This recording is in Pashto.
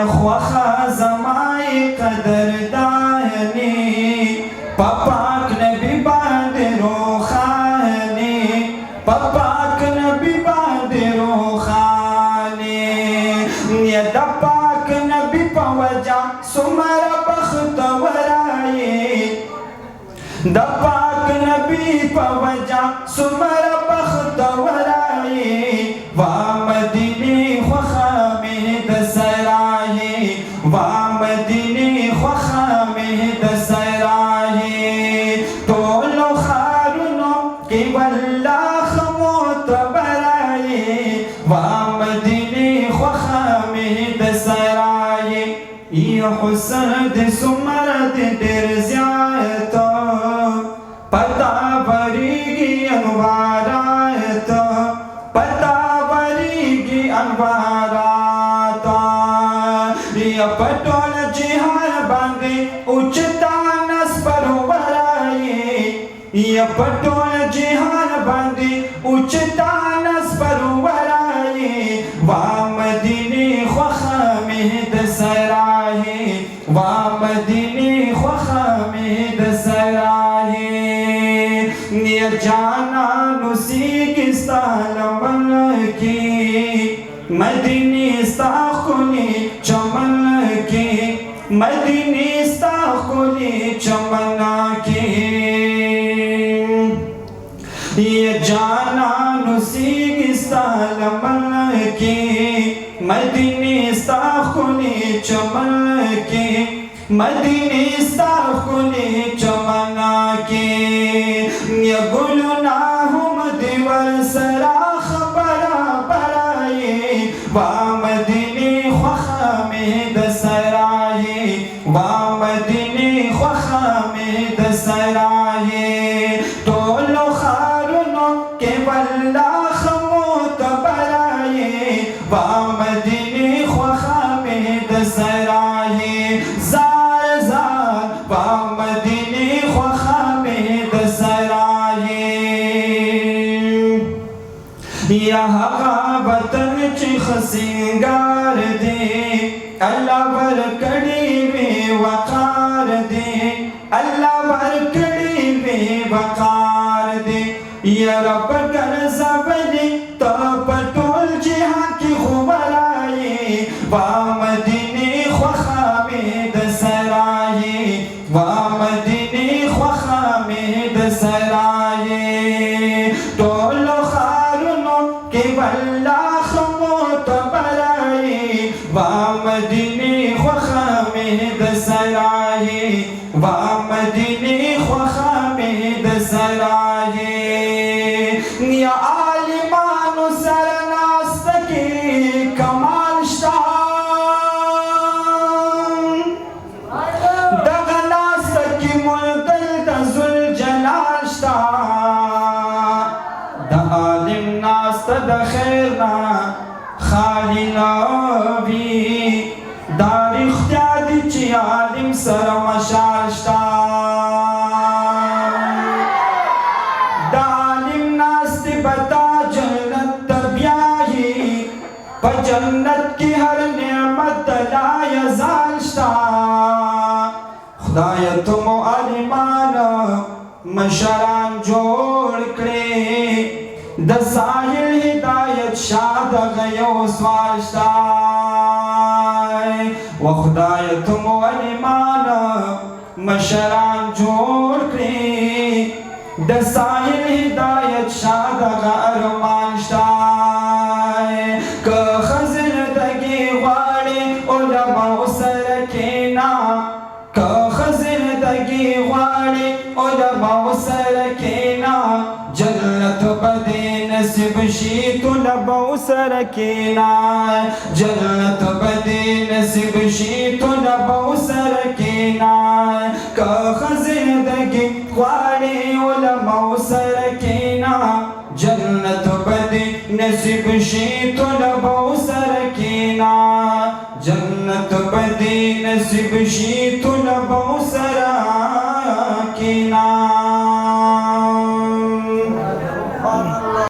خوخا زمائی قدردانی پاک نبی باندې روخانی پاک نبی باندې روخانی یا د پاک نبی په وجه څومره بختورای د پاک نبی په وجه څومره بختورای وا مدینه خوخه مې د سرای وا مدینه خوخه مې د سرای ټولو خارونو کې والله معتبرای وا مدینه خوخه مې د سرای یا حسن د څومره ډېر زیات پتا وریږي انوارات پتا وریږي انوارات یا پټول جهان باندې اوچتا نس پرورای یا پټول جهان باندې اوچتا نس پرورای وا مدینه خوخه مې د سرای وا مدینه خوخه مې د سرای نیر جانا نسیگی ستالمن کی مدینی ستاخلی چمن کی مدینی ستاخلی چمن کی یہ جانا نسیگی ستالمن کی مدینی ستاخلی چمن کی مدینی ستاخلی چمن کی یا گلونا هم دیور سرا خبرا برای وا مدینه خوخه مې د سرای وا مدینه خوخه مې د سرای ټولو خارونو کې والله معتبرای وا مدینه خوخه مې د سرای زار زار وا مدینه خوخه مې د سرای یا هغه وطن چې خسینګار دی الله ورکړي وی وقار دی الله ورکړي وی وقار دی یا رب ګرځولي ته په ټول جهان کې خوبلای وا مدینه خوخه مې د سرای وا مدینه خوخه مې د سرای ټولو خارونو کې والله معتبرای وا مدینه خوخه مې د سرای وا مدینه خوخه مې د سرای یا عالمانو سره ناسته کې کمال شته دغه ناسته کې ملتل د ذوالجلال شته د عالم ناسته د خیر نه خالی نه وي دا رښتیا دي چې عالم سره مشال شته د عالم ناستې به تا جنت ته بیایي په جنت کې هر نعمت لا یزال شته خدایه ته مو عالمان مشران جوړ کړې د ساحل هدایت شاه دغه یو سوال شته و خدایه ته مو عالمان مشران جوړ کړې د ساحل هدایت شاه دغه ارمان شته که ښځې دګې غواړې علماو سره کښېنه که ښځې دګې غواړې علماو سره کښېنه جنت به دې نصیب شي طلباو سره کښېنه جنت به دې نصیب شي طلباو سره کښېنه که ښځې دګې غواړې علماو سره کښېنه جنت به دې نصیب شي طلباو سره کښېنه جنت به دې نصیب شي طلباو